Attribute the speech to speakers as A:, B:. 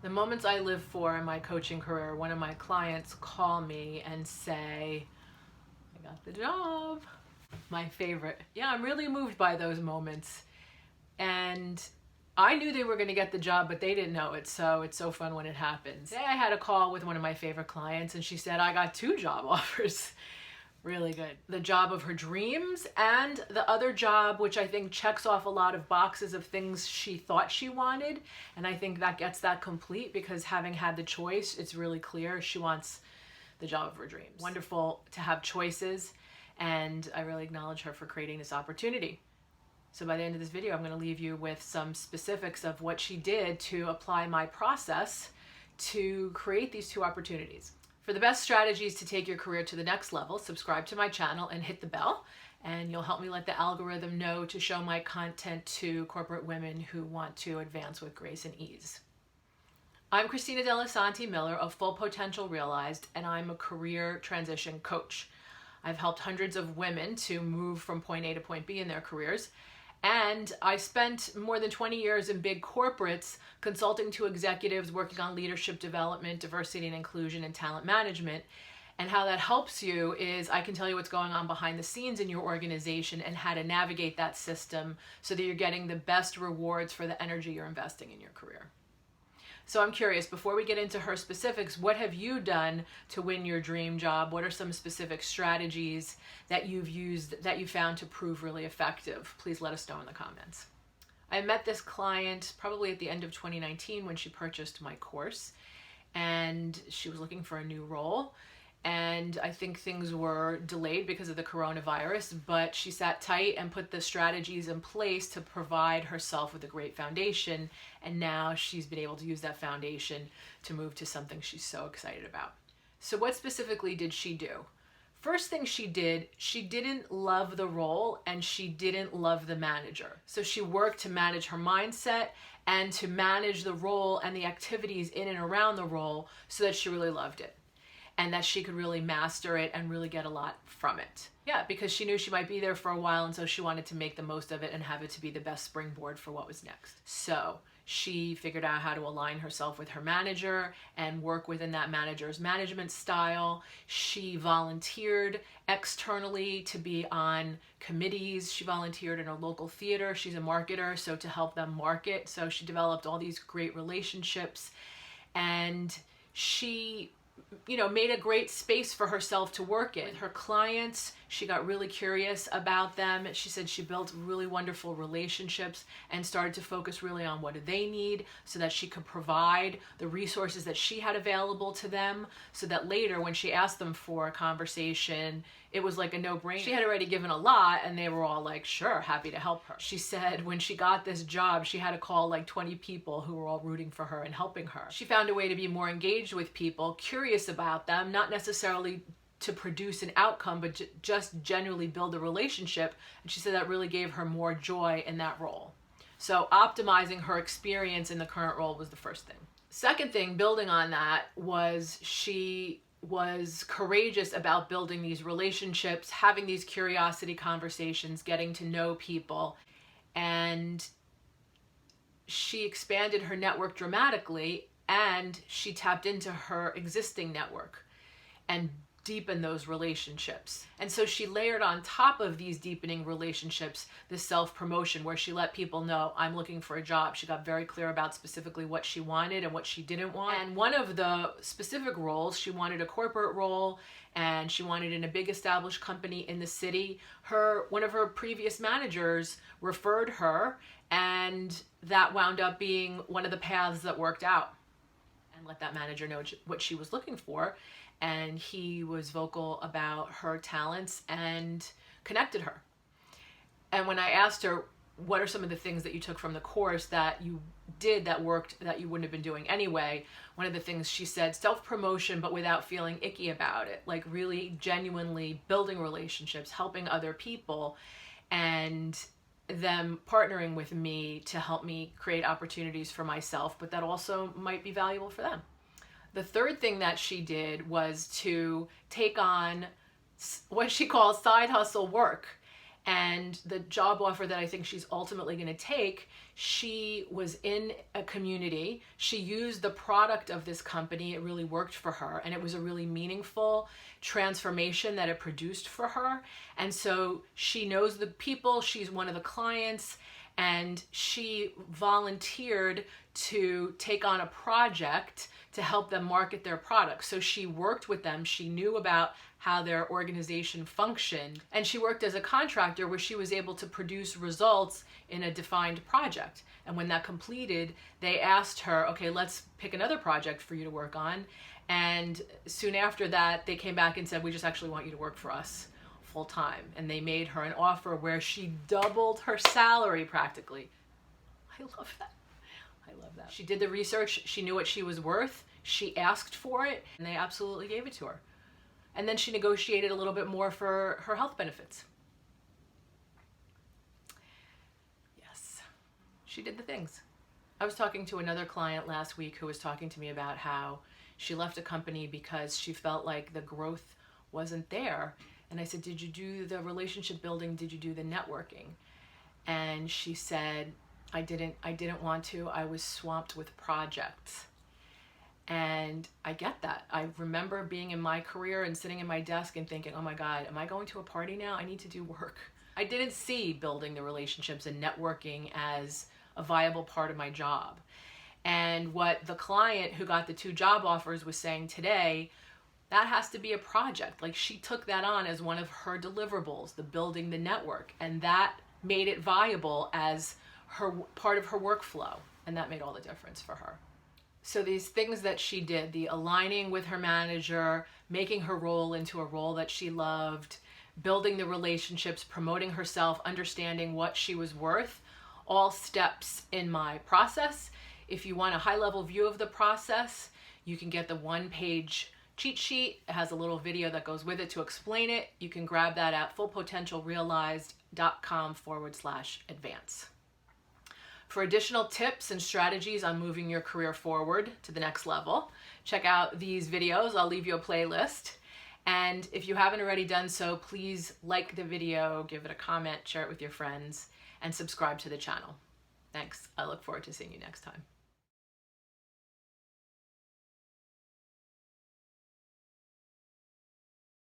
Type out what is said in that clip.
A: The moments I live for in my coaching career, one of my clients call me and say, I got the job. My favorite. Yeah, I'm really moved by those moments. And I knew they were going to get the job, but they didn't know it. So it's so fun when it happens. Today I had a call with one of my favorite clients and she said, I got 2 job offers. Really good. The job of her dreams and the other job, which I think checks off a lot of boxes of things she thought she wanted. And I think that gets that complete because having had the choice, it's really clear she wants the job of her dreams. Wonderful to have choices, and I really acknowledge her for creating this opportunity. So by the end of this video, I'm going to leave you with some specifics of what she did to apply my process to create these 2 opportunities. For the best strategies to take your career to the next level, subscribe to my channel and hit the bell, and you'll help me let the algorithm know to show my content to corporate women who want to advance with grace and ease. I'm Christina dellisanti-Miller of Full Potential Realized, and I'm a career transition coach. I've helped hundreds of women to move from point A to point B in their careers. And I spent more than 20 years in big corporates consulting to executives, working on leadership development, diversity and inclusion, and talent management. And how that helps you is I can tell you what's going on behind the scenes in your organization and how to navigate that system so that you're getting the best rewards for the energy you're investing in your career. So I'm curious, before we get into her specifics, what have you done to win your dream job? What are some specific strategies that you've used that you found to prove really effective? Please let us know in the comments. I met this client probably at the end of 2019 when she purchased my course, and she was looking for a new role. And I think things were delayed because of the coronavirus, but she sat tight and put the strategies in place to provide herself with a great foundation. And now she's been able to use that foundation to move to something she's so excited about. So what specifically did she do? First thing she did, she didn't love the role and she didn't love the manager. So she worked to manage her mindset and to manage the role and the activities in and around the role so that she really loved it, and that she could really master it and really get a lot from it. Yeah, because she knew she might be there for a while, and so she wanted to make the most of it and have it to be the best springboard for what was next. So she figured out how to align herself with her manager and work within that manager's management style. She volunteered externally to be on committees. She volunteered in a local theater. She's a marketer, so to help them market. So she developed all these great relationships, and she made a great space for herself to work in. With her clients, she got really curious about them. She said she built really wonderful relationships and started to focus really on what do they need so that she could provide the resources that she had available to them, so that later when she asked them for a conversation, it was like a no-brainer. She had already given a lot and they were all like, sure, happy to help her. She said when she got this job, she had to call like 20 people who were all rooting for her and helping her. She found a way to be more engaged with people, curious about them, not necessarily to produce an outcome, but just genuinely build a relationship. And she said that really gave her more joy in that role. So optimizing her experience in the current role was the first thing. Second thing, building on that, was she was courageous about building these relationships, having these curiosity conversations, getting to know people, and she expanded her network dramatically, and she tapped into her existing network and deepen those relationships. And so she layered on top of these deepening relationships this self-promotion where she let people know, I'm looking for a job. She got very clear about specifically what she wanted and what she didn't want. And one of the specific roles, she wanted a corporate role, and she wanted in a big established company in the city. One of her previous managers referred her, and that wound up being one of the paths that worked out. And let that manager know what she was looking for. And he was vocal about her talents and connected her. And when I asked her, what are some of the things that you took from the course that you did that worked that you wouldn't have been doing anyway, one of the things she said, self-promotion, but without feeling icky about it, like really genuinely building relationships, helping other people, and them partnering with me to help me create opportunities for myself, but that also might be valuable for them. The third thing that she did was to take on what she calls side hustle work. And the job offer that I think she's ultimately going to take, she was in a community. She used the product of this company. It really worked for her. And it was a really meaningful transformation that it produced for her. And so she knows the people. She's one of the clients. And she volunteered to take on a project to help them market their products. So she worked with them. She knew about how their organization functioned. And she worked as a contractor where she was able to produce results in a defined project. And when that completed, they asked her, okay, let's pick another project for you to work on. And soon after that, they came back and said, we just actually want you to work for us full time. And they made her an offer where she doubled her salary practically. I love that. I love that. She did the research. She knew what she was worth. She asked for it, and they absolutely gave it to her. And then she negotiated a little bit more for her health benefits. Yes, she did the things. I was talking to another client last week who was talking to me about how she left a company because she felt like the growth wasn't there. And I said, did you do the relationship building? Did you do the networking? And she said, I didn't want to. I was swamped with projects. And I get that. I remember being in my career and sitting in my desk and thinking, oh my God, am I going to a party now? I need to do work. I didn't see building the relationships and networking as a viable part of my job. And what the client who got the 2 job offers was saying today, that has to be a project. Like, she took that on as one of her deliverables, the building the network. And that made it viable as her part of her workflow. And that made all the difference for her. So these things that she did, the aligning with her manager, making her role into a role that she loved, building the relationships, promoting herself, understanding what she was worth, all steps in my process. If you want a high-level view of the process, you can get the 1-page cheat sheet. It has a little video that goes with it to explain it. You can grab that at fullpotentialrealized.com/advance. For additional tips and strategies on moving your career forward to the next level, check out these videos. I'll leave you a playlist. And if you haven't already done so, please like the video, give it a comment, share it with your friends, and subscribe to the channel. Thanks. I look forward to seeing you next time.